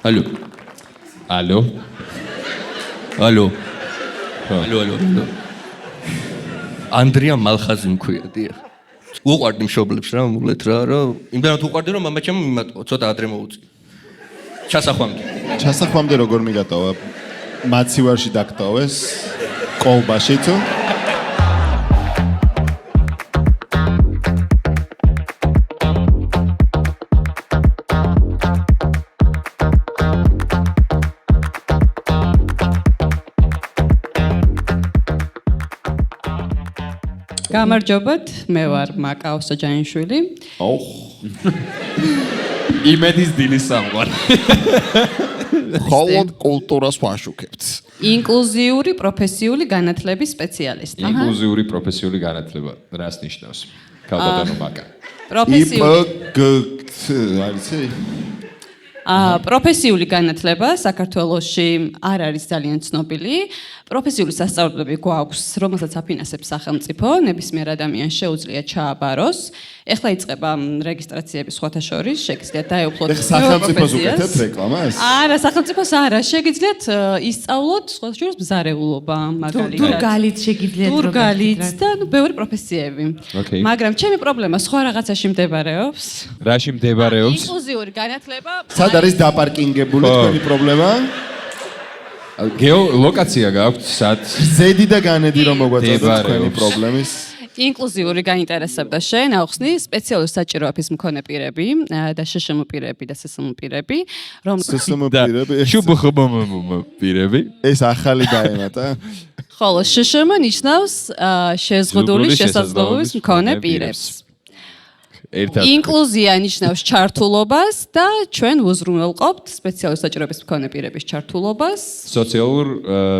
Алло. Алло. Алло. Алло. Ანდრია მალხაზი მქვია, დიახ. უყვარდი მშობლებს რა, მულეთ რა, იმდანაც უყვარდი რომ მამაჩემ იმატყო, ცოტა ადრე მოუწია. ჩასახვამდე როგორ მიგატოვა? მაცივარში დაგტოვეს, კოლბაში თუ? გამარჯობათ, მე ვარ მაკა ოსაჯანიშვილი. იმედის დილის სამყარო. ხოლოდ კულტურას ვაშუქებთ. ინკლუზიური პროფესიული განათლების სპეციალისტი. ინკლუზიური პროფესიული განათლება რას ნიშნავს? ქალბატონო მაკა. პროფესიული განათლება საქართველოში არ არის ძალიან ცნობილი. პროფესიული სასწავლებლები გვაქვს, რომელსაც აფინანსებს სახელმწიფო, ნებისმიერ ადამიანს შეუძლია ჩააბაროს. ეხლა იწყება რეგისტრაციები სხვათა შორის, შეგიძლიათ დაეუფლოთ სახელმწიფოს უკეთებთ რეკლამას? არა, სახელმწიფოს არა, შეგიძლიათ ისწავლოთ სხვათა შორის მზარეულობა, მაგალითად. თურგალით შეგიძლიათ თურგალით და ბევრი პროფესიები. მაგრამ ჩემი პრობლემა სხვა რაღაცაში მდებარეობს. რაში მდებარეობს? ინკლუზიური განათლება. სად არის დაპარკინგებული თქვენი პრობლემა? გეოლოკაცია გაქვთ სად? ზედი და განედი რომ მოგვაწოდოთ თქვენი პრობლემის. ინკლუზიური გაინტერესებდა შენ, ახსნი სპეციალური საჭიროების მქონე პირები და შშმ პირები და სსმ პირები, პირები. ეს ახალი დაემატა. ხოლო შშმ ნიშნავს შეზღუდული შესაძლებლობის მქონე პირებს. ინკლუზია ნიშნავს ჩართულობას და ჩვენ უზრუნველყოფთ სპეციალური საჭიროების მქონე პირების ჩართულობას. სოციალურ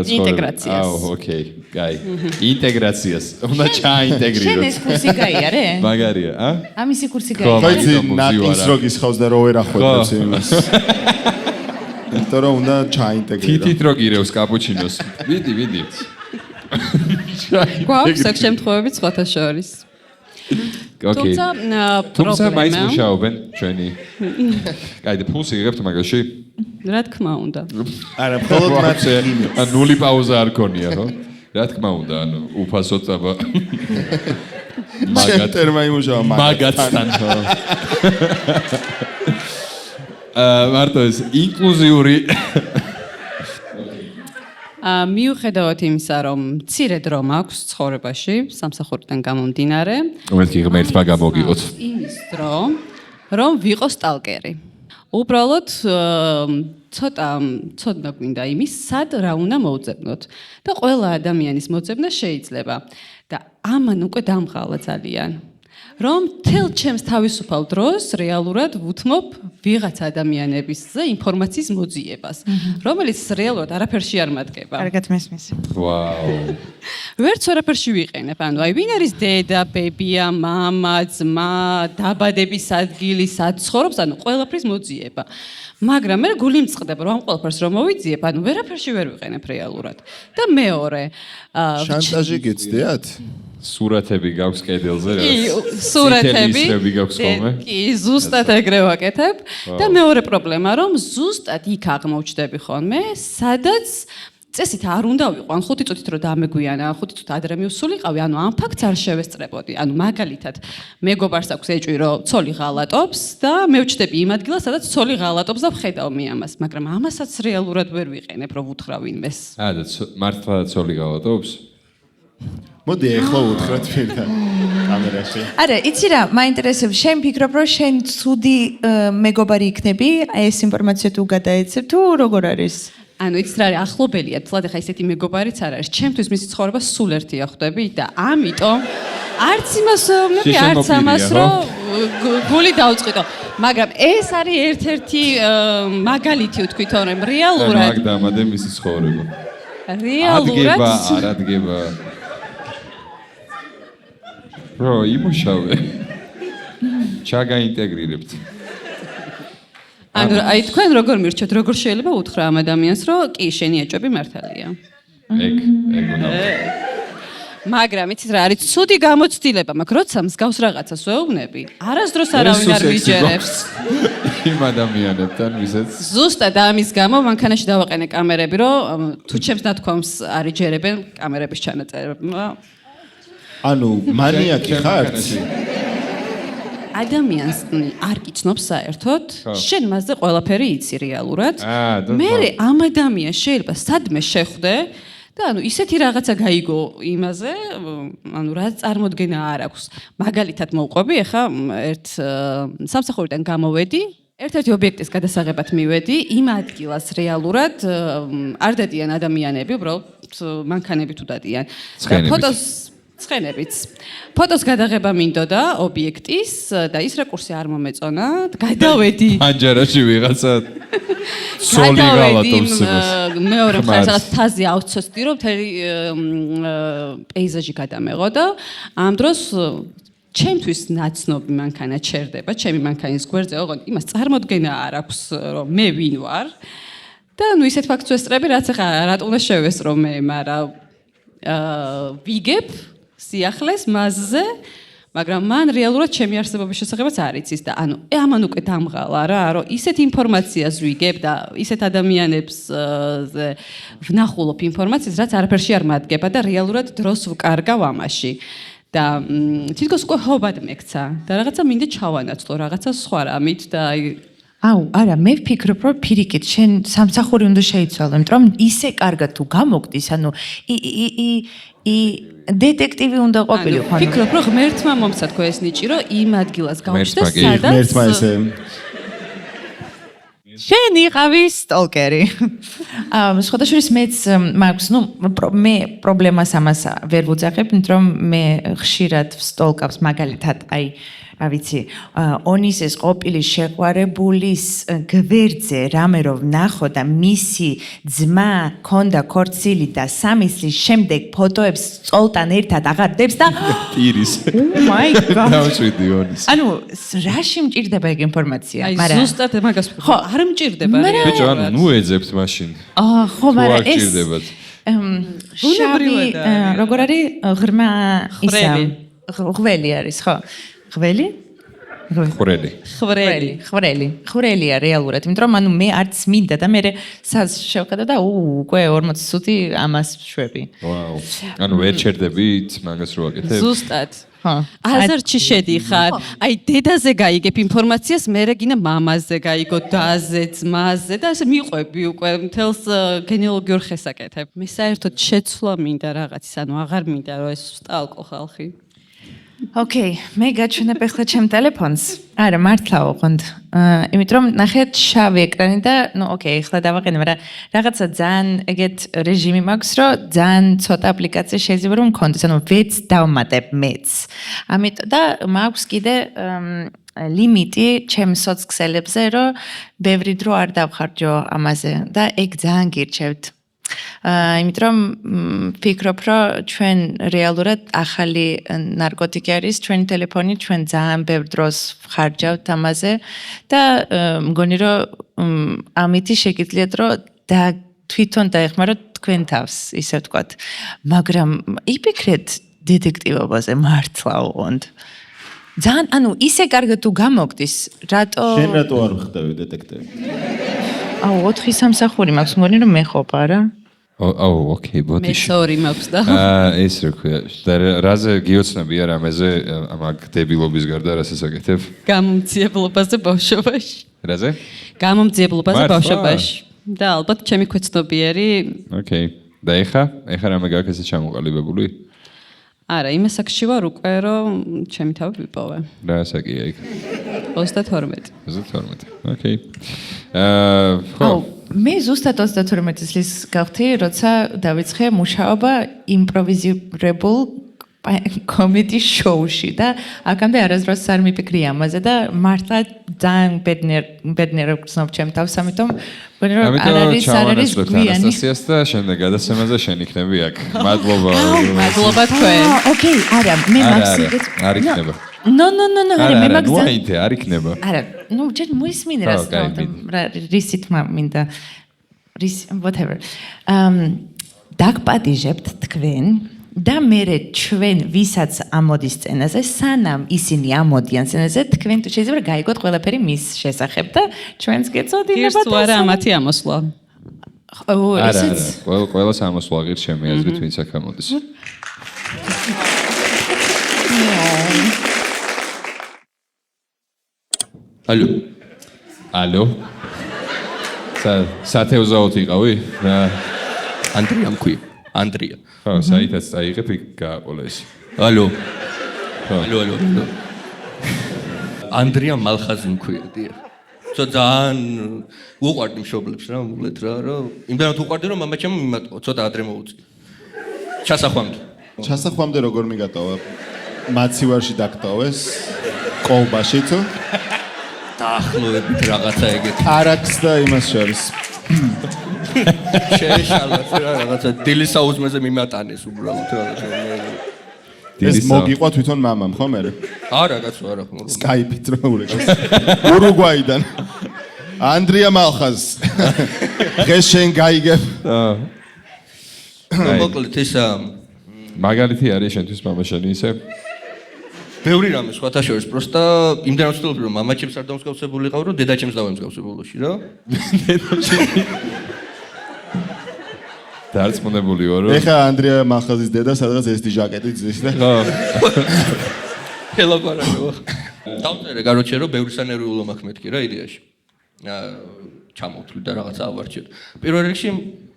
ინტეგრაციას. ოკეი, გაი. ინტეგრაციას. უნდა ჩაინტეგრიროთ. შენ ეს კურსი გაიარე? მაგარია, ა? ამისი კურსი გაიარე? ხოიცი ნატინს როგის ხავს და რო ვერ ახვედრებს იმას. იმიტომ რომ უნდა ჩაინტეგრირო. თითით რო გირევს კაპუჩინოს. ვიდი. გვაქვს აქ შემთხვევები სხვათა შორის. თუმცა მაინც მუშაობენ ჩვენი. კაი, და ფულს იღებთ მაგაში? რა თქმა უნდა. არა, მხოლოდ მათი ნული პაუზა არ ქონია, ხო? რა თქმა უნდა, ანუ უფასოდ აბა. მაგატერმა იმუშავა მაგაცთან. მარტო ეს ინკლუზიური მიუხედავად იმისა, რომ მცირე დრო მაქვს ცხოვრებაში, სამსახურიდან გამომდინარე, მეთქი ღმერთმა გამოგიღოთ. იმის დრო, რომ ვიყო სტალკერი. უბრალოდ ცოტა გვინდა იმის, სად რა უნდა მოვძებნოთ. და ყველა ადამიანის მოძებნა შეიძლება. და ამან უკვე დამღალა ძალიან. რომ თელ ჩემს თავისუფალ დროს რეალურად ვუთმობ ვიღაც ადამიანებისზე ინფორმაციის მოძიებას, რომელიც რეალურად არაფერში არ მატკება. კარგად მესმის. ვაუ. ვერც არაფერში ვიყენებ, ანუ აი ვინ არის დედა, ბებია, მამა, ძმა, დაბადების ადგილი, სად ცხოვრობს, ანუ ყველაფრის მოძიება. მაგრამ მე გული მწყდება, რომ ამ ყველაფერს რომ მოვიძიებ, ანუ ვერაფერში ვერ ვიყენებ რეალურად. და მეორე, შანტაჟი გიცდიათ? სურათები გაქვს კედელზე რა? სურათები გაქვს ხოლმე? კი, ზუსტად ეგრე ვაკეთებ. და მეორე პრობლემა, რომ ზუსტად იქ აღმოჩნდები ხოლმე, სადაც წესით არ უნდა ვიყო, ან 5 წუთით რომ დამეგვიანა, 5 წუთით ადრე მივსულიყავი, ანუ ამ ფაქტს არ შევესწრებოდი. ანუ მაგალითად, მეგობარს აქვს ეჭვი, რომ ცოლი ღალატობს და მე ვჩდები იმ ადგილას, სადაც ცოლი ღალატობს და ვხედავ მე ამას, მაგრამ ამასაც რეალურად ვერ ვიყენებ, რომ ვუთხრა ვინმეს. და მართლა ცოლი ღალატობს? მოდი ახლა უთხრათ პირდან კამერაში. არა, იცი რა, მაინტერესებს, შენ ფიქრობ, რომ შენ ცუდი მეგობარი იქნები, ეს ინფორმაცია თუ გადაეცებ თუ როგორ არის? ანუ იცით რა არის, ახლობელია, თლად ახლა ისეთი მეგობარიც არ არის. ჩემთვის მისი ცხოვრება სულ ერთია ხვდები და ამიტომ არც იმას ვეუბნები, არც ამას რომ გული დავწყვიტო. მაგრამ ეს არის ერთ-ერთი მაგალითი ვთქვით, რომ რეალურად მაგ დამადე მისი ცხოვრება. რეალურად არ ადგება. რო იმუშავე. ჩაგაინტეგრირებთ. ანუ აი თქვენ როგორ მირჩევთ, როგორ შეიძლება უთხრა ამ ადამიანს, რომ კი, შენი ეჭვები მართალია. ეგ უნდა. მაგრამ იცით რა არის ცუდი გამოცდილება, მაგრამ როცა მსგავს რაღაცას ვეუბნები, არასდროს არავინ არ მიჯერებს. იმ ადამიანებთან, ვისაც ზუსტად ამის გამო მანქანაში დავაყენე კამერები, რომ თუ ჩემს ნათქვამს არ იჯერებენ კამერების ჩანაწერებმა. ანუ მანიაკი ხართ? ადამიანს არ გიცნობს საერთოდ, შენ მასზე ყველაფერი იცი რეალურად. მე ამ ადამიანს შეიძლება სადმე შეხვდე და ანუ ისეთი რაღაცა გაიგო იმაზე, ანუ რა წარმოდგენა არ აქვს. მაგალითად მოვყვები, ეხა ერთ სამსახურიდან გამოვედი, ერთ-ერთი ობიექტის გადასაღებად მივედი, იმ ადგილას რეალურად არ დადიან ადამიანები, უბრალოდ მანქანები თუ დადიან. ცხენებიც. ფოტოს გადაღება მინდოდა ობიექტის და ის რეკურსი არ მომეწონა, გადავედი. პანჯარაში ვიღაცა სოლი გავატოვს იმას. მეორე მხარეს რაღაც თაზი ავცოცდი, რომ მთელი პეიზაჟი გადამეღო და ამ დროს ჩემთვის ნაცნობი მანქანა ჩერდება, ჩემი მანქანის გვერდზე, ოღონდ იმას წარმოდგენა არ აქვს, რომ მე ვინ ვარ. და ნუ ისეთ ფაქტს ვესწრები, რაც ახლა რატო უნდა შევესწრო მე, მაგრამ ვიგებ სიახლეს მასზე, მაგრამ მან რეალურად ჩემი არსებობის შესახებაც არ იცის და ანუ ამან უკვე დამღალა რა, რომ ისეთ ინფორმაციას ვიგებ და ისეთ ადამიანებს ვნახულობ ინფორმაციას, რაც არაფერში არ მადგება და რეალურად დროს ვკარგავ ამაში. და თითქოს უკვე ჰობად მეკცა და რაღაცა მინდა ჩავანაცვლო რაღაცა სხვა რამით და აუ, არა, მე ვფიქრობ, რომ პირიქით, შენ სამსახური უნდა შეიცვალო, იმიტომ რომ ისე კარგად თუ გამოგდის, ანუ დეტექტივი უნდა ყოფილიყო. ვფიქრობ, რომ ღმერთმა მომცა თქო ეს ნიჭი, რომ იმ ადგილას გავჩნდა, სადაც ღმერთმა ესე შენ იყავი სტოლკერი. სხვადასხვა მეც მაქვს, ნუ მე პრობლემას ამას ვერ ვუძახებ, იმიტომ რომ მე ხშირად ვსტოლკავს მაგალითად, აი რა ვიცი, ონისეს ყოფილის შეყვარებულის გვერდზე რამე რომ ვნახო და მისი ძმა ქონდა ქორწილი და 3 წლის შემდეგ ფოტოებს წოლთან ერთად აღარდებს და ტირის. Oh my god. დავშვიდი ონის. ანუ რაში მჭირდება ეგ ინფორმაცია? მაგრამ ზუსტად მაგას ხო, არ მჭირდება რეალურად. ბიჭო, ანუ ნუ ეძებთ მაშინ. ხო, მაგრამ ეს ჭირდებათ. შავი როგორ არის ღრმა ისა? ღველი არის, ხო? ღველი? ხვრელია რეალურად, იმიტომ რომ ანუ მე არც მინდა და მე შევხედა და უკვე 40 წუთი ამას შვები. ვაუ. ანუ ვერ ჩერდებით მაგას რო აკეთებ? ზუსტად. აზარში შედიხარ. აი დედაზე გაიგებ ინფორმაციას, მერე გინდა მამაზე გაიგო, დაზე, ძმაზე და ასე მიყვები უკვე მთელს გენეალოგიურ ხესაკეთებ. მე საერთოდ შეცვლა მინდა რაღაცის, ანუ აღარ მინდა რომ ეს ვსტალკო ხალხი. ოკეი, მე გაჩვენებ ახლა ჩემ ტელეფონს. არა, მართლა ოღონდ. იმიტომ რომ ნახეთ შავი ეკრანი და ნუ ოკეი, ახლა დავაყენე, მაგრამ რაღაცა ძალიან ეგეთ რეჟიმი მაქვს, რომ ძალიან ცოტა აპლიკაცია შეიძლება რომ მქონდეს, ანუ ვეც დავმატებ მეც. ამიტომ და მაქვს კიდე ლიმიტი ჩემ სოციქსელებზე, რომ ბევრი დრო არ დავხარჯო ამაზე და ეგ ძალიან გირჩევთ. იმიტომ რომ ვფიქრობ, რომ ჩვენ რეალურად ახალი ნარკოტიკი არის, ჩვენი ტელეფონი, ჩვენ ძალიან ბევრ დროს ვხარჯავთ ამაზე და მგონი რომ ამითი შეგიძლიათ რომ თვითონ დაეხმაროთ თქვენ თავს, ისე ვთქვათ. მაგრამ იფიქრეთ დეტექტივობაზე მართლა ოღონდ. ძალიან, ანუ ისე კარგად თუ გამოგდის, რატო შენ რატო არ ხდები დეტექტივი? აუ, 4 სამსახური მაქვს, მგონი რომ მე ხო პარა. აუ, ოკეი, ბოდიში. მე სორი მაქვს და ეს რა ქვია, და რაზე გიოცნები არ ამაზე, ამ დებილობის გარდა რას ესაკეთებ? გამომძიებლობაზე ბავშვობაში. რაზე? გამომძიებლობაზე ბავშვობაში. და ალბათ ჩემი ქვეცნობიერი. ოკეი. და ეხა რამე გაქვს ესე ჩამოყალიბებული? არა, იმ ასაკში ვარ უკვე, რომ ჩემი თავი ვიპოვე. რა ასაკია იქ? 32. 32. ოკეი. ხო, მე ზუსტად 32 წლის გავხდი, როცა დავიწყე მუშაობა იმპროვიზირებულ კომედი შოუში და აქამდე არასდროს არ მიფიქრი ამაზე და მართლა ძალიან ბედნიერ გრძნობ ჩემ თავს, ამიტომ მგონი რომ არ არის გვიანი. ანასტასიას და შემდეგ გადასცემაზე შენ იქნები აქ. მადლობა. მადლობა თქვენ. ოკეი, არა, მე მაქვს არ იქნება. No, არა, მე მაქვს. ნუ აინდე არ იქნება. არა, ნუ ჯერ მოისმინე რას რისით მინდა whatever. დაგპატიჟებთ თქვენ და მერე ჩვენ ვისაც ამოდის სცენაზე, სანამ ისინი ამოდიან სცენაზე, თქვენ შეიძლება გაიგოთ ყველაფერი მის შესახებ და ჩვენს გეწოდინებათ. ღირს თუ არა ამათი ამოსვლა. ესეც ყველა სამოსვლა ღირს ჩემი აზრით ვინც აქ ამოდის. ალო. სათევზაოთ იყავი? ანდრია მქვია. ანდრია. ხო, საითაც წაიღებ იქ გააყოლა ეს. ალო. ანდრია მალხაზი მქვია, დიახ. ძალიან უყვარდი მშობლებს რა, მულეთ რა, რომ იმდანაც უყვარდი რომ მამაჩემ იმატყო, ცოტა ადრე მოუწია. ჩასახვამდე როგორ მიგატოვა? მაცივარში დაგტოვეს, კოლბაში თუ დაახლოებით რაღაცა ეგეთი. არაქს და იმას შორის. შეეშალათ რა რაღაცა დილისაუზმეზე მიმატანეს უბრალოდ რაღაცა. ეს მოგიყვა თვითონ მამამ, ხო მე? არა, კაცო, არა. Skype-ით რომ ურეკავს. ურუგვაიდან. ანდრია მალხაზ. დღეს შენ გაიგებ. მოკლედ ეს მაგალითი არის შენთვის მამაშენი ისე? ბევრი რამე სხვათა შორის, პროსტა იმდანაც ვთვლები რომ მამაჩემს არ დამსგავსებულიყავ, რომ დედაჩემს დავემსგავსებულოში რა. დარწმუნებული ვარ რომ ეხა ანდრია მალხაზის დედა სადღაც ესეთი ჟაკეტით ზის და ელაპარაკო. დავწერე გაროჩე რომ ბევრი სანერვიულო მაქვს მეთქი რა იდეაში. ჩამოვთვლი და რაღაცა ავარჩიოთ. პირველ რიგში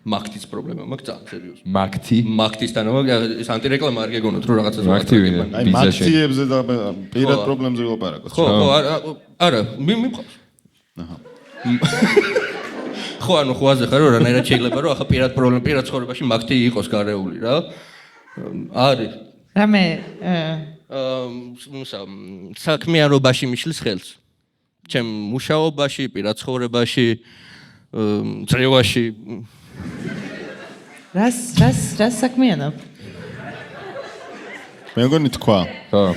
მაგთის პრობლემა მაქვს ძალიან სერიოზული. მაგთისთან ეს ანტირეკლამა არ გეგონოთ რომ რაღაცას მაგთი ვინ? აი მაგციებზე და პირად პრობლემებზე ვილაპარაკოთ. ხო, არა, მიმყავს. აჰა. ხო, ანუ ხვაზე ხარ რომ რანაირად შეიძლება რომ ახლა პირად ცხოვრებაში მაგთი იყოს გარეული რა. არის. რამე საქმიანობაში მიშლის ხელს. ჩემ მუშაობაში, პირად ცხოვრებაში, წრევაში. რას საქმიანობ? მე მგონი თქვა. ხო.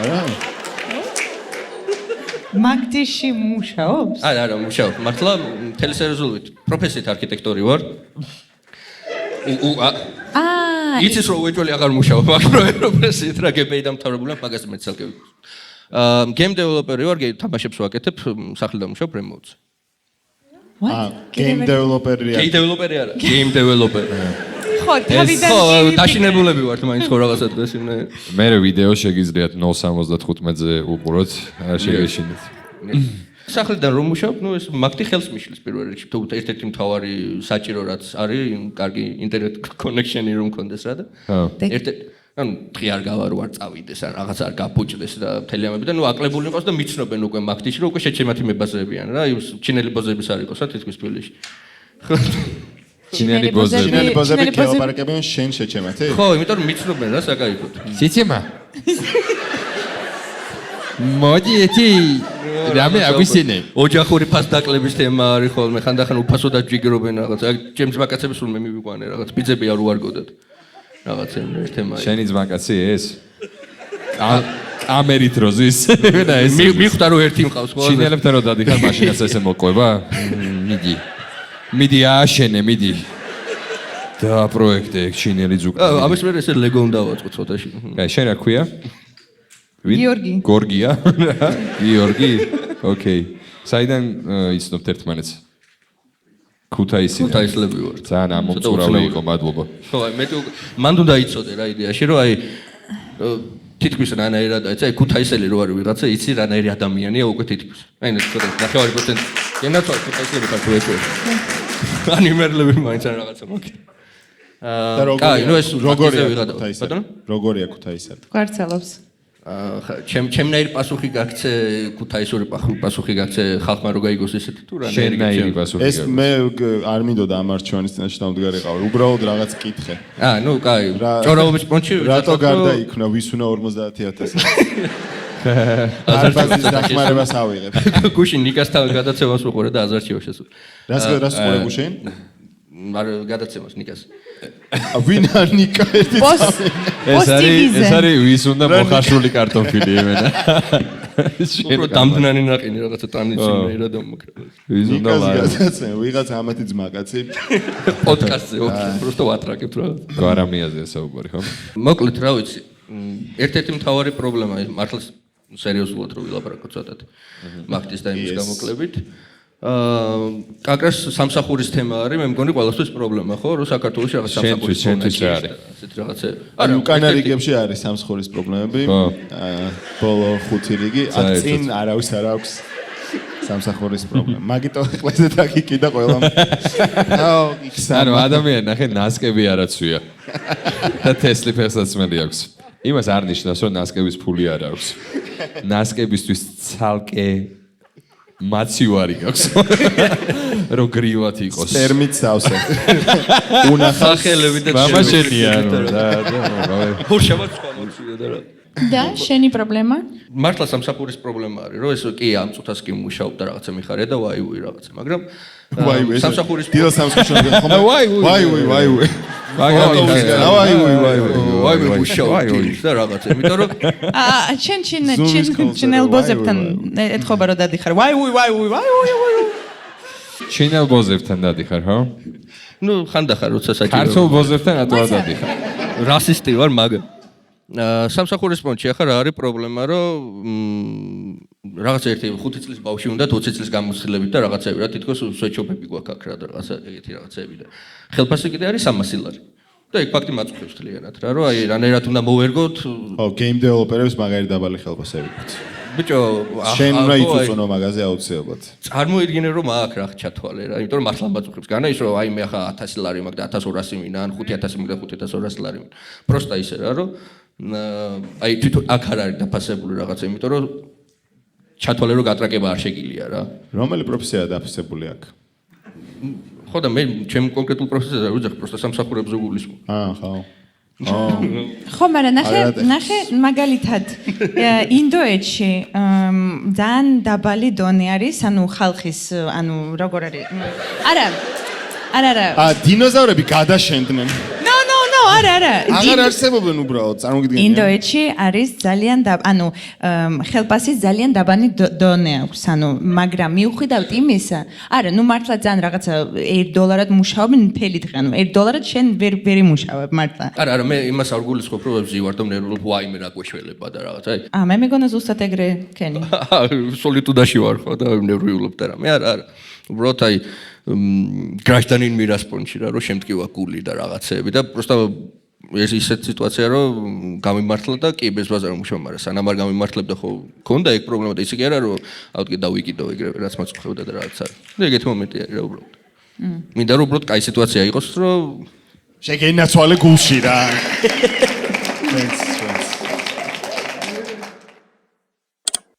არა. მაგთიში მუშაობს? არა, მუშაობ. მართლა მთელი სერიოზულობით. პროფესიით არქიტექტორი ვარ. იცის რომ უეჭველი აღარ მუშაობ მაგ პროფესიით რა გეიმ დამთავრებული ამ მაგას მეც ცალკე. გეიმ დეველოპერი ვარ, თამაშებს ვაკეთებ, სახლი დამუშავებ რემოუტზე. გეიმ დეველოპერია. გეიმ დეველოპერი. ხო, თავიდან ხო, დაშინებულები ვართ მაინც ხო რაღაცა დღეს იმნე. მე ვიდეო შეგიძლიათ 0.75-ზე უყუროთ, შეგეშინეთ. სახლიდან რომ მუშაობ, ეს მაგთი ხელს მიშლის პირველ რიგში. თუ ერთ-ერთი მთავარი საჭირო რაც არის, კარგი ინტერნეტ კონექშენი რომ მქონდეს რა და. ანუ დღე არ გავა რო არ წავიდეს, ან რაღაც არ გაფუჭდეს და მთელი ამები და აკლებული იყოს და მიცნობენ უკვე მაგთიში რომ უკვე შეჩემათი მებაზეებიან რა, ჩინელი ბოზების არ იყოს რა თითქმის თბილისში. ჩინელი ბოზები ელაპარაკებენ შენ შეჩემათი? ხო, იმიტომ რომ მიცნობენ რა საკაიფოდ. შეჩემა. მოდი ეთი რამე აგვისინე. ოჯახური ფასდაკლების თემა არის ხოლმე, ხანდახან უფასო დაჯიგრობენ რაღაც. ჩემს მაკაცებს სულ მე მივიყვანე რაღაც, ბიძები არ უარგოდათ. რაღაც ეს თემაა. შენი ძმაკაცი ეს? კამერით როზის. მიხვდა რომ ერთი მყავს ხო? ჩინელებთან რო დადიხარ მაშინაც ესე მოყვება? მიდი ააშენე, მიდი. და პროექტი ეგ ჩინელი ძუკი. ამის მერე ესე ლეგო უნდა დავაწყო ცოტაში. აი, შენ რა ქვია? გიორგი. გორგია? გიორგი? ოკეი. საიდან იცნობთ ერთმანეთს? ქუთაისლები ვარ. ძალიან ამომწურავი იყო, მადლობა. ხო, მე მან უნდა იცოდე რა იდეაში, რომ აი თითქმის რანაირად აი ქუთაისელი რო არის ვიღაცა, იცი რანაირი ადამიანია უკვე თითქმის. აი ეს ცოტა 9%. ენაცო ქუთაისელი ხარ თუ ეჭვი. ანიმერლები მაინც არ რაღაცა მოკლე. კაი, ნუ ეს როგორია ქუთაისელი? როგორია ქუთაისელი? გვარცელობს. ჩემნაირი პასუხი გაქცე, ქუთაისური პასუხი გაქცე ხალხმა რო გაიგოს ესეთი თუ რა შენნაირი პასუხი. ეს მე არ მინდოდა ამ არჩევანის წინაშე დამდგარიყავი. უბრალოდ რაღაც კითხე. ნუ კაი. ჭორაობის პონჩი რატო გარდა იქნა ვის უნდა 50,000? აზარჩიოს დახმარებას ავიღებ. გუშინ ნიკასთან გადაცემას ვუყურე და აზარჩიოს შესულ. რას ვუყურე გუშინ? არ გადაცემას ნიკას. ვინ არ ნიკა ერთი? ეს არის ვის უნდა მოხარშული კარტოფილი იმენა. უფრო დამდნანი ნაყინი რაღაცა ტრანზიციონერად მომკრება. ვის უნდა ვიღაცა ვიღაცა ამათი ძმაკაცი პოდკასტზე უბრალოდ ვატრაკებთ რა. გვარამიაზე საუბარი ხო? მოკლედ რა ვიცი. ერთ-ერთი მთავარი პრობლემა მართლა სერიოზულად რო ვილაპარაკო ცოტათი. მაგდის და იმის გამოკლებით. კაკრას სამსახურის თემა არის, მე მგონი ყველასთვის პრობლემა ხო, რომ საქართველოში რაღაც სამსახურის თემა არის. ასეთ რაღაცა. არა, უკანა რიგებში არის სამსახურის პრობლემები. ბოლო 5 რიგი, აქ წინ არავის არ აქვს სამსახურის პრობლემა. მაგიტო ეხლა დაგიკი და ყველა. ანუ ადამიანი ნახე ნასკები არაცვია. და თესლი ფეხსაცმელი აქვს. იმას არ ნიშნავს, რომ ნასკების ფული არ აქვს. ნასკებისთვის ცალკე მაცივარი გაქვს. რო გრივად იყოს. სპერმით სავსე. სახელები და მამაშენია ანუ და ხურშავაც სხვა მოწვია და რა. და შენი პრობლემა? მართლა სამსახურის პრობლემა არის, რომ ეს კი ამ წუთას კი მუშაობ და რაღაცა მიხარია და ვაი რაღაცა, მაგრამ სამსახურის დილა სამსახურში ხომ ვაი ვაი მუშაობ და რაღაცა, იმიტომ რომ ჩენ ელბოზებთან ეთქობა რომ დადიხარ. ვაი. ჩენ ელბოზებთან დადიხარ, ხო? ნუ ხანდახარ როცა საჭირო. ქართულ ბოზებთან რატო არ დადიხარ? რასისტი ვარ, მაგრამ სამსახურის პონჩი ახლა რა არის პრობლემა, რომ რაღაცა ერთი 5 წლის ბავშვი უნდა 20 წლის გამოცდილებით და რაღაცები რა თითქოს სვეჩოპები გვაქვს აქ რა და რაღაცა ეგეთი რაღაცები და ხელფასი კიდე არის 300 ლარი. და ეგ ფაქტი მაწუხებს თლიანად რა, რომ აი რანაირად უნდა მოვერგოთ. game developer-ებს მაგარი დაბალი ხელფასები გვაქვს. ბიჭო, შენ უნდა იწუწუნო მაგაზე აუცილებლად. წარმოიდგინე რომ აქ რა ჩათვალე რა, იმიტომ რომ მართლა მაწუხებს. განა ის რომ აი მე ახლა 1000 ლარი მაქვს და 1200 მინა, ან 5000 მინა და 5200 ლარი მინა. პროსტა ისე რა, რომ აი თვითონ აქ არ არის დაფასებული რაღაცა, იმიტომ რომ ჩათვალე რომ გატრაკება არ შეგილია რა. რომელი პროფესია დაფასებული აქ? ხო და მე ჩემ კონკრეტულ პროფესიაზე არ ვიძახი, პროსტა სამსახურებზე გულისხმობ. ხო. ხო, მაგრამ ნახე მაგალითად ინდოეთში ძალიან დაბალი დონე არის, ანუ ხალხის, ანუ როგორ არის? არა. დინოზავრები გადაშენდნენ. არა. აღარ არსებობენ უბრალოდ, წარმოგიდგენია. ინდოეთში არის ძალიან ანუ ხელფასის ძალიან დაბალი დონე აქვს, ანუ მაგრამ მიუხედავად იმისა, არა, ნუ მართლა ძალიან რაღაცა $1 მუშაობენ მთელი დღე, ანუ $1 შენ ვერ იმუშავებ მართლა. არა, მე იმას არ გულისხმობ, რომ ვზივარ და მნერვლობ ვაიმე რა გვეშველება და რაღაცა. მე მეგონა ზუსტად ეგრე ქენი. სოლიტუდაში ვარ ხო და მნევრიულობ და რა. მე არა. უბრალოდ აი გრაჟდანინ მირასპონჩი რა, რომ შემტკივა გული და რაღაცეები და პროსტა ეს ისეთ სიტუაცია რომ გამიმართლა და კი ბეზბაზარ მუშაობ, მაგრამ სანამ არ გამიმართლებდა ხო ქონდა ეგ პრობლემა და ისე კი არა რომ ავდგე დავიკიდო ეგრე რაც მაწუხებდა და რაღაც არის. და ეგეთი მომენტი არის რა უბრალოდ. მინდა რომ უბრალოდ კაი სიტუაცია იყოს რომ შეგენაცვალე გულში რა.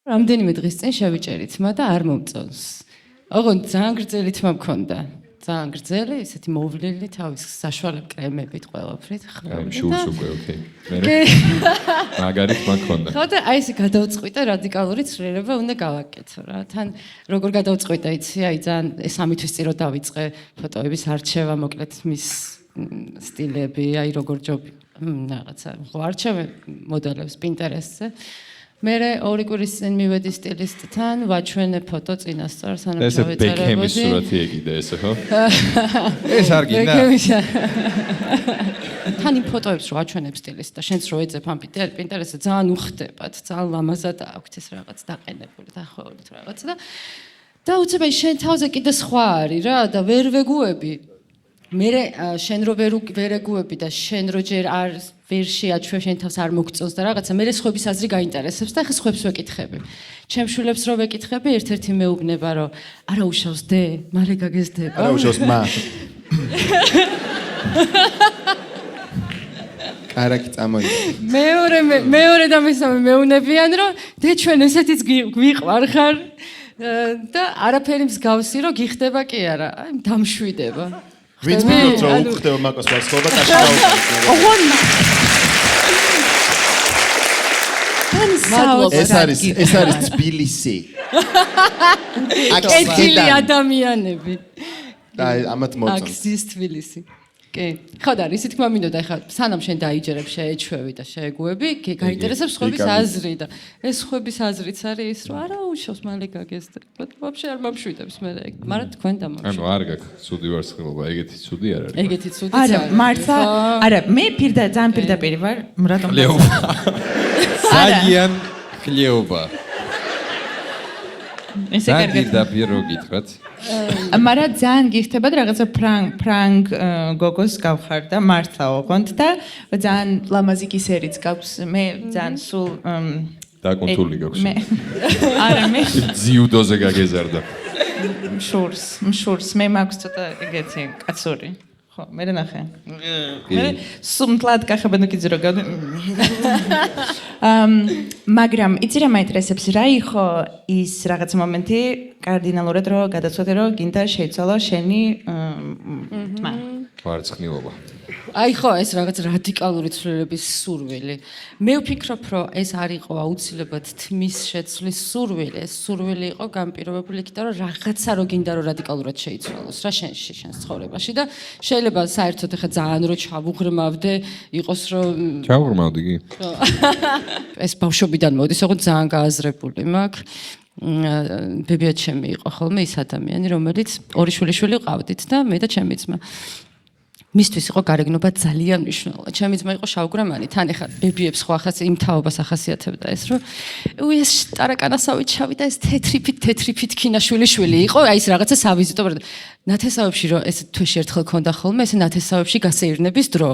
რამდენიმე დღის წინ შევიჭერით მა და არ მომწონს. ოღონდ ძალიან გრძელი თმა მქონდა. ძალიან გრძელი, ისეთი მოვლილი თავის საშუალებ კრემებით ყველაფრით ხრები. შულს უკვე ოკეი. მე მაგარი თმა მქონდა. ხო და აი ესე გადავწყვიტე რადიკალური ცვლილება უნდა გავაკეთო რა. თან როგორ გადავწყვიტე იცი, აი ძალიან 3 თვის წინ რო დავიწყე ფოტოების არჩევა, მოკლედ მის სტილები, აი როგორ ჯობი რაღაცა. ხო არჩევე მოდელებს Pinterest-ზე. მე 2 კვირის წინ მივედი სტილისტთან, ვაჩვენე ფოტო წინასწარ, სანამ დავეწერებოდი. ეს ბეკჰემის სურათი ეგიდა ესე ხო? ეს არ გინდა. თან იმ ფოტოებს რო ვაჩვენებ სტილისტს და შენც რო ეძებ ამ Pinterest-ზე ძალიან უხდებათ, ძალიან ლამაზად აქვთ ეს რაღაც დაყენებული, დახოვილი რაღაც და უცებ აი შენ თავზე კიდე სხვა არის რა და ვერ ვეგუები. მე შენ რო ვერ ეგუები და შენ რო ჯერ არ ვერ შეაჩვევ შენ თავს არ მოგწონს და რაღაცა მე სხვების აზრი გაინტერესებს და ხე სხვებს ვეკითხები. ჩემ შვილებს რო ვეკითხები, ერთ-ერთი მეუბნება რომ არა უშავს დე, მალე გაგეზდება. არა უშავს მა. კარაკი წამოი. მეორე და მესამე მეუნებიან რომ დე ჩვენ ესეთიც გვიყვარ ხარ და არაფერი მსგავსი რომ გიხდება კი არა, აი დამშვიდება. ვინც მიდოთ რომ უხდება მაგას ვასხოვდა კაშკაუს. ეს არის თბილისი. აკეთილი ადამიანები. და ამათ მოწონს. აქ ზის თბილისი. კი. ხო და ისი თქმა მინდოდა ეხლა სანამ შენ დაიჯერებ შეეჩვევი და შეეგუები, გაინტერესებს სხვების აზრი და ეს სხვების აზრიც არის ის რომ არა უშავს მალე გაგესწრებოთ. ვაფშე არ მომშვიდებს მე ეგ. მაგრამ თქვენ დამამშვიდეთ. ანუ არ გაქვს ცუდი ვარცხილობა, ეგეთი ცუდი არ არის. ეგეთი ცუდი არა, მართლა, არა, მე ძალიან პირდაპირი ვარ, რატომ? ძალიან ხლიობა. ესე კარგად. პირდაპირ რო გითხრათ. მაგრამ ძალიან გიხდებათ რაღაცა ფრანგ გოგოს გავხარ და მართლა ოღონდ და ძალიან ლამაზი კისერიც გაქვს. მე ძალიან სულ დაკონტული გაქვს. არა, მე ძიუდოზე გაგეზარდა. მშურს, მე მაქვს ცოტა ეგეთი კაცური. ხო, მე ნახე. მე სუმთლად გახებენ კიდე რო გავდე. მაგრამ იცი რა მაინტერესებს რა იყო ის რაღაც მომენტი კარდინალურად რო გადაწყვეტე რომ გინდა შეიცვალო შენი თმა. ვარცხნილობა. აი ხო ეს რაღაც რადიკალური ცვლილების სურვილი. მე ვფიქრობ რომ ეს არ იყო აუცილებლად თმის შეცვლის სურვილი, ეს სურვილი იყო განპირობებული იქით რომ რაღაცა რო გინდა რომ რადიკალურად შეიცვალოს რა შენში, შენს ცხოვრებაში და შეიძლება საერთოდ ახლა ძალიან რო ჩავუღრმავდე, იყოს რომ ჩავუღრმავდი კი. ეს ბავშვობიდან მოდის, ოღონდ ძალიან გააზრებული მაქვს. ბებია ჩემი იყო ხოლმე ის ადამიანი, რომელიც ორი შვილიშვილი ყავდით და მე და ჩემი ძმა. მისთვის იყო გარეგნობა ძალიან მნიშვნელოვანი. ჩემი ძმა იყო შავგრამანი, თან ეხა ბებიებს ხო ახაც იმ თაობას ახასიათებდა ეს, რომ ეს ტარაკანასავით შავი და ეს თეთრიფით ქინაშვილიშვილი იყო, აი ეს რაღაცა სავიზიტო პროექტი. ნათესავებში რომ ეს თვეში ერთხელ ქონდა ხოლმე, ეს ნათესავებში გასეირნების დრო.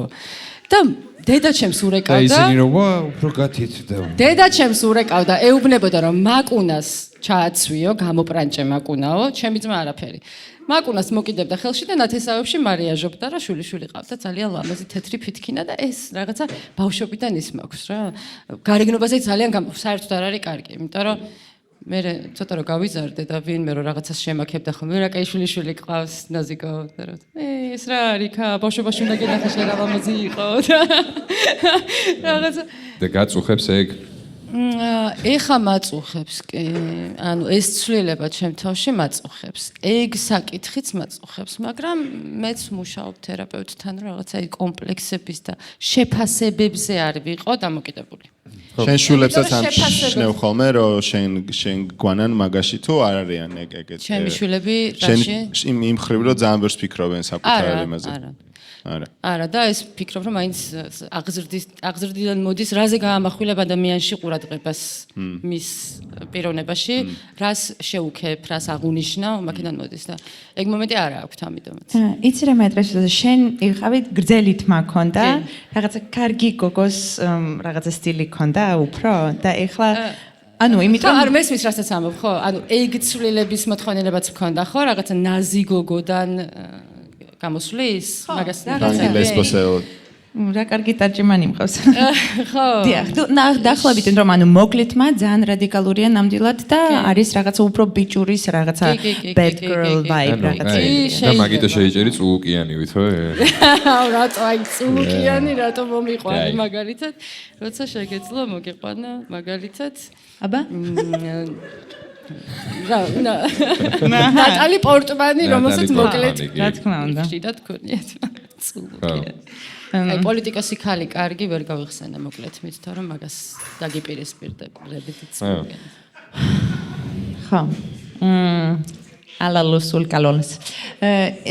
და დედაჩემს ურეკავდა. და ისინი რომ უფრო გათითდა. დედაჩემს ურეკავდა, ეუბნებოდა რომ მაკუნას ჩააცვიო, გამოპრანჭე მაკუნაო, ჩემი ძმა არაფერი. მაკუნას მოკიდებდა ხელში და ნათესავებში მარიაჟობდა რა შვილიშვილი ყავდა ძალიან ლამაზი თეთრი ფითქინა და ეს რაღაცა ბავშვობიდან ის მაქვს რა. გარეგნობაზე ძალიან საერთოდ არ არის კარგი, იმიტომ რომ მე ცოტა რომ გავიზარდე და ვინმე რომ რაღაცას შემაქებდა ხოლმე რა კაი შვილიშვილი ყავს ნაზიკო და რა ეს რა არის ხა ბავშვობაში უნდა გენახე შენ რა ლამაზი იყო და რაღაცა და გაწუხებს ეგ ეხა მაწუხებს კი ანუ ეს ცვლილება ჩემ თავში მაწუხებს ეგ საკითხიც მაწუხებს მაგრამ მეც მუშაობ თერაპევტთან რომ რაღაცა აი კომპლექსების და შეფასებებზე არ ვიყო დამოკიდებული შენ შვილებსაც ან შნევ ხოლმე რომ შენ გვანან მაგაში თუ არ არიან ეგეთ ჩემი შვილები რაში შენ იმ ხრივ რომ ძალიან ბევრს ფიქრობენ საკუთარ იმაზე არა და ეს ფიქრობ რომ მაინც აღზრდიდან მოდის რაზე გაამახვილებ ადამიანში ყურადღებას მის პიროვნებაში რას შეუქებ რას აღუნიშნავ მაგიდან მოდის და ეგ მომენტი არა აქვს ამიტომაც იცი რა მეტრესზე შენ იყავი გრძელი თმა ქონდა რაღაცა კარგი გოგოს რაღაცა სტილი ქონდა უფრო და ეხლა ანუ იმიტომ არ მესმის რასაც ამბობ ხო ანუ ეგ ცვლილების მოთხოვნილებაც მქონდა ხო რაღაცა ნაზი გოგოდან გამოსვლის მაგას რაღაცა ლესბოსელ რა კარგი ტარჯიმანი მყავს ხო დიახ დაახლოებით რომ ანუ მოკლეთმა ძალიან რადიკალურია ნამდვილად და არის რაღაცა უფრო ბიჭურის რაღაცა bad girl vibe რაღაცა და მაგიტო შეიჭერი წულუკიანივით ხო რატო აი წულუკიანი რატო მომიყვანი მაგალითად როცა შეგეძლო მოგიყვანა მაგალითად აბა ნატალი პორტმანი რომელსაც მოკლედ რა თქმა უნდა შიდა თქვენიათ აი პოლიტიკოსი ხალი კარგი ვერ გავიხსენა მოკლედ მით თორემ მაგას დაგიპირისპირდებით წმოგენ ხო ალალუსულ კალონს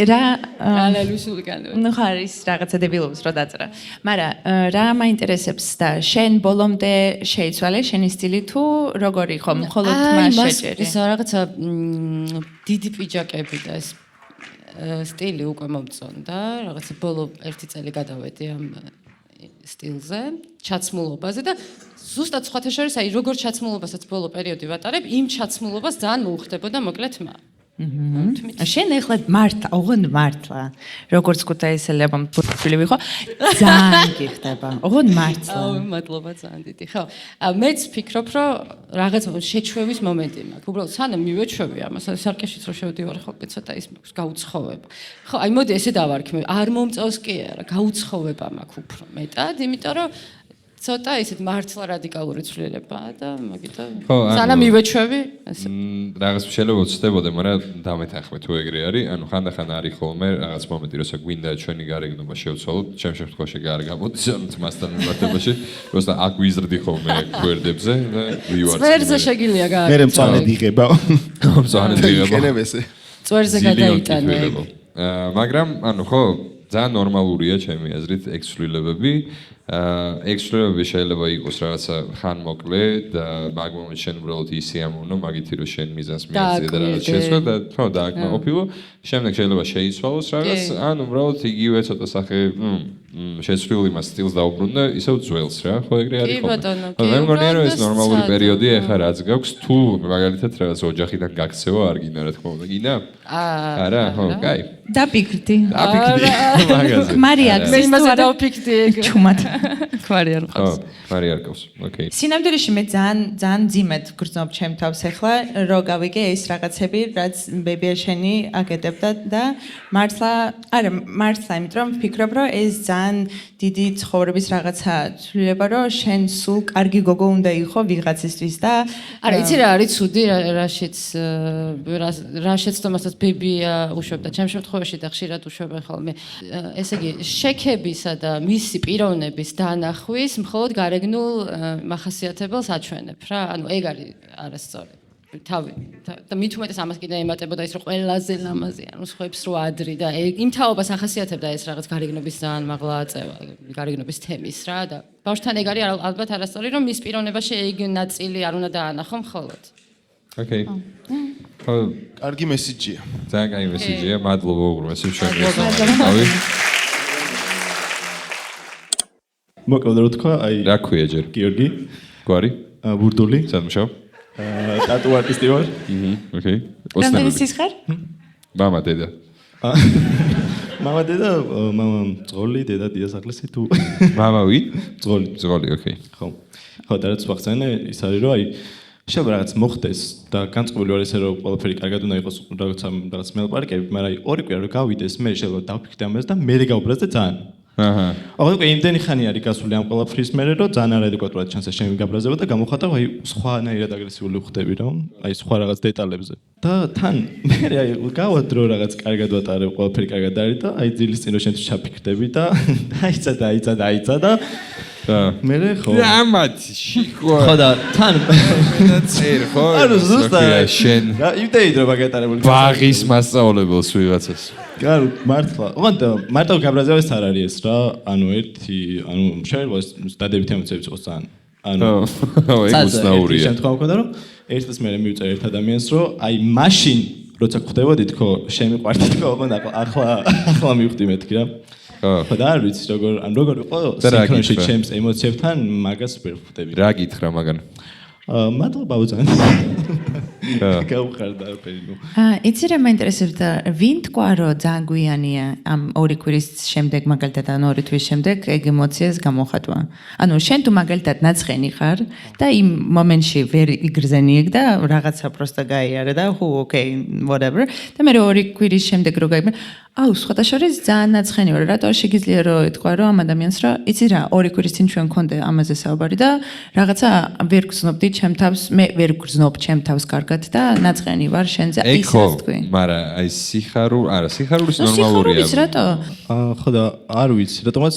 რა ალალუსულ კალონს ნუ ხარის რაღაცა დებილობს რა დაწერა მაგრამ რა მაინტერესებს და შენ ბოლომდე შეიცვალე შენი სტილი თუ როგორი ხო მხოლოდ თმა შეჭერი ეს რაღაცა დიდი პიჯაკები და ეს სტილი უკვე მომწონდა რაღაცა ბოლო 1 წელი გადავედი ამ სტილზე ჩაცმულობაზე და ზუსტად სხვათა შორის აი როგორ ჩაცმულობასაც ბოლო პერიოდი ვატარებ იმ ჩაცმულობას ძალიან მოუხდებოდა მოკლედ თმა შენ ეხლა მართლა ოღონდ მართლა როგორც ქუთაისელება ფული ვიყო ძალიან გიხდება ოღონდ მართლა მადლობა ძალიან დიდი ხო მეც ფიქრობ რომ რაღაც შეჩვევის მომენტი მაქვს უბრალოდ სანამ მივეჩვევი ამას სარკეშიც რო შევდივარ ხოლმე ცოტა ის მაქვს გაუცხოვება ხო აი მოდი ესე დავარქმევ არ მომწევს კი არა გაუცხოვება მაქვს უფრო მეტად იმიტომ რომ ცოტა ისეთ მართლა რადიკალური ცვლილებაა და მაგიტომ ხო, სანამ მივეჩვევი ესე რაღაც შეიძლება უცდებოდე, მაგრამ დამეთანხმე თუ ეგრე არის, ანუ ხანდახან არის ხოლმე რაღაც მომენტი, როცა გვინდა ჩვენი გარეგნობა შევცვალოთ, ჩემ შემთხვევაში არ გამოდის, ანუ მასთან მიმართებაში, როცა აქ ვიზრდი ხოლმე გვერდებზე და ვივარ. წვერზე შეგიძლია გააკეთო. მე მწვანედ იღება. მწვანედ იღება. იქნებესე. წვერზე გადაიტანე. მაგრამ ანუ ხო, ძალიან ნორმალურია ჩემი აზრით ექსცვლილებები. ექსცვლილებები შეიძლება იყოს რაღაცა ხანმოკლე და მაგ მომენტში შენ უბრალოდ ისე ამოვნო, მაგითი რომ შენ მიზანს მიაღწია და რაღაც შეცვლა და ხო დააკმაყოფილო. შემდეგ შეიძლება შეიცვალოს რაღაც, ან უბრალოდ იგივე ცოტა სახე შეცვლილი მას სტილს დაუბრუნდა, ისევ ძველს რა, ხო ეგრე არის ხოლმე. კი ბატონო, კი. მე მგონია რომ ეს ნორმალური პერიოდია, ეხლა რაც გაქვს, თუ მაგალითად რაღაც ოჯახიდან გაქცევა არ გინდა რა თქმა უნდა, გინდა? არა, ხო, კაი. დაფიქრდი. დაფიქრდი მაგაზე. მარი აქვს მე იმაზე დავფიქრდი ეგ. ჩუმად. კვარი არ ხო, მყავს. მარი არ ყავს. ოკეი. სინამდვილეში მე ძალიან ძიმედ გრძნობ ჩემ თავს ახლა რო გავიგე ეს რაღაცები რაც ბებიაშენი აკეთებდა და მართლა იმიტომ რომ ვფიქრობ რომ ეს ძალიან დიდი ცხოვრების რაღაცა ცვლილება რომ შენ სულ კარგი გოგო უნდა იყო ვიღაცისთვის და არა იცი რა არის ცუდი რაშეც თომასაც ბებია უშვებდა ჩემ შემთხვევაში და ხშირად უშვებენ ხოლმე ესე იგი შექებისა და მისი პიროვნების დანახვის მხოლოდ გარეგნულ მახასიათებელს აჩვენებ რა ანუ ეგ არის არასწორი თავი და მით უმეტეს ამას კიდე ემატებოდა ის რომ ყველაზე ლამაზი ანუ სხვებს რო ადრი და იმ თაობას ახასიათებდა ეს რაღაც გარეგნობის ძალიან მაღლა აწევა გარეგნობის თემის რა და ბავშვთან ეგ არის ალბათ არასწორი რომ მის პიროვნებაში ეგ ნაწილი არ უნდა დაანახო მხოლოდ ოკეი კარგი მესიჯია ძალიან კარგი მესიჯია მადლობა უბრალოდ შევშევი მოკლედ რო თქვა აი რა ქვია ჯერ გიორგი გვარი ბურდული სადმშავ ტატუ არტისტი ვარ ოკეი რამდენი სიხარ მამა დედა მამა დედა მამა ძღოლი დედა დიასახლისი თუ მამა ვი ძღოლი ოკეი ხო და რაც ვახსენე ის არის რომ აი შეიძლება რაღაც მოხდეს და განწყობილი ვარ ესე რომ ყველაფერი კარგად უნდა იყოს რაღაც მელაპარაკები მაგრამ აი ორი კვირა რომ გავიდეს მე შეიძლება დავფიქრდე ამას და მე გავუბრაზდე ძალიან აჰა. ახლა იმდენი ხანი არის გასული ამ ყველაფრის მერე, რომ ძალიან არადეკვატურად ჩანს ეს ჩემი გაბრაზება და გამოხატავ აი სხვანაირად აგრესიული ვხდები რომ აი სხვა რაღაც დეტალებზე. და თან მე აი გავადრო რაღაც კარგად ვატარებ, ყველაფერი კარგად არის და აი ძილის წინ რომ შენ ჩაფიქრდები და აიცა და მე ხო რამათში ხო და თან წერ ხო ანუ ზუსტად შენ იმდენი დრო მაგატარებული ბაღის მასწავლებელს ვიღაცას გარო მართლა ოღონდ მარტო გაბრაზებაც არ არის ეს რა ანუ შეიძლება სტადებით ემოციებიც იყოს ძალიან ანუ ეგ უცნაურია შემთხვევა მქონდა რომ ერთს მე მივწერ ერთ ადამიანს რომ აი მაშინ როცა ხვდებოდით ხო შემიყვარდით ხო ოღონდ ახლა მივხვდი მეთქი რა ხო და არ ვიცი როგორ იყო სინქრონში ჩემს ემოციებთან მაგას ვერ ხვდები რა გითხრა მაგან მადლობა უძან გავხარდა პერინო იცი რა მაინტერესებდა ვინ თქვა რომ ძალიან გვიანია ამ ორი კვირის შემდეგ მაგალითად ან ორი თვის შემდეგ ეგ ემოციას გამოხატვა ანუ შენ თუ მაგალითად ნაცხენი ხარ და იმ მომენტში ვერ იგრძენი ეგ და რაღაცა პროსტა გაიარა და ჰუ ოკეი whatever და მე ორი კვირის შემდეგ რო გაიგე აუ სხვადასხვაშორის ძალიან ნაცხენი ვარ რატო შეგიძლია რომ ეთქვა რომ ამ ადამიანს რა იცი რა ორი კვირის წინ ჩვენ გქონდა ამაზე საუბარი და რაღაცა ვერ გრძნობდი ჩემ თავს მე ვერ გრძნობ ჩემ თავს კარგად და ნაცხენი ვარ შენზე ისაც თქვი მაგრამ აი სიხარულის ნორმალურია სიხარულის რატო ხო და არ ვიცი რატომაც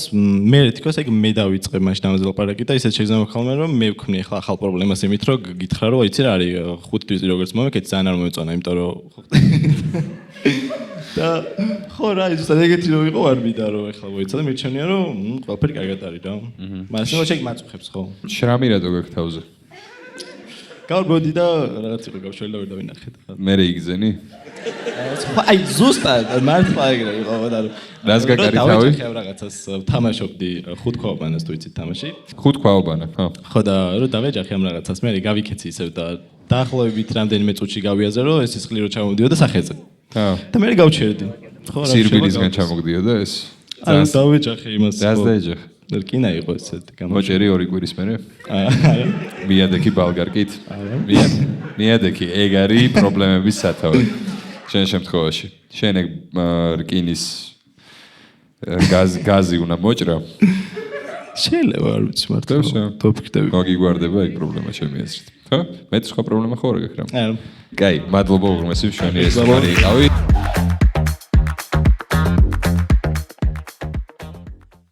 მე თქოს ეგ მე დავიწყე მაშინ ამაზე ლაპარაკი და ისეთ შეგზავნა ხოლმე რომ მე ვქმნი ახლა ახალ პრობლემას იმით რომ გითხრა რომ იცი რა არის 5 თვის როგორც მომეკეთ ძალიან არ მომეწონა იმიტომ რომ და ხო რა ზუსტად ეგეთი რომ იყო არ მინდა რომ ახლა მოიცადე მირჩენია რომ ყველაფერი კარგად არის რა მაგრამ შეიძლება მაწუხებს ხო შრამი რატო გაქვს თავზე გავგოდი და რაღაც იყო გავშველი და ვერ დავინახეთ მე იგზენი აი ზუსტად მართლა ეგრე იყო და რას გაკარი თავი რაღაცას თამაშობდი ხუთ ქვაობანას თუ იცით თამაში ხუთ ქვაობანა ხო და რომ დავეჯახე ამ რაღაცას მე გავიქეცი ისევ და დაახლოებით რამდენიმე წუთში გავიაზრე რომ ეს სისხლი რო ჩამოვიდიოდა სახეზე და მე გავჩერდი ხო რა სირბილისგან ჩამოგდიოდა ეს არა დავეჯახე იმას რას დაეჯახე რკინა იყო ესეთი მოჭერი ორი კვირის მერე არა მიადექი ბალგარკით მიადექი ეგ არის პრობლემების სათავე შენ შემთხვევაში შენ ეგ რკინის გაზი უნდა მოჭრა შეიძლება არ ვიცი მართლა. დაფიქრდები. მოგიგვარდება ეგ პრობლემა ჩემი აზრით. ხო? მე სხვა პრობლემა ხო არ გექრა. არა. კაი, მადლობა უღრმესი ჩვენი ეს მარი იყავით.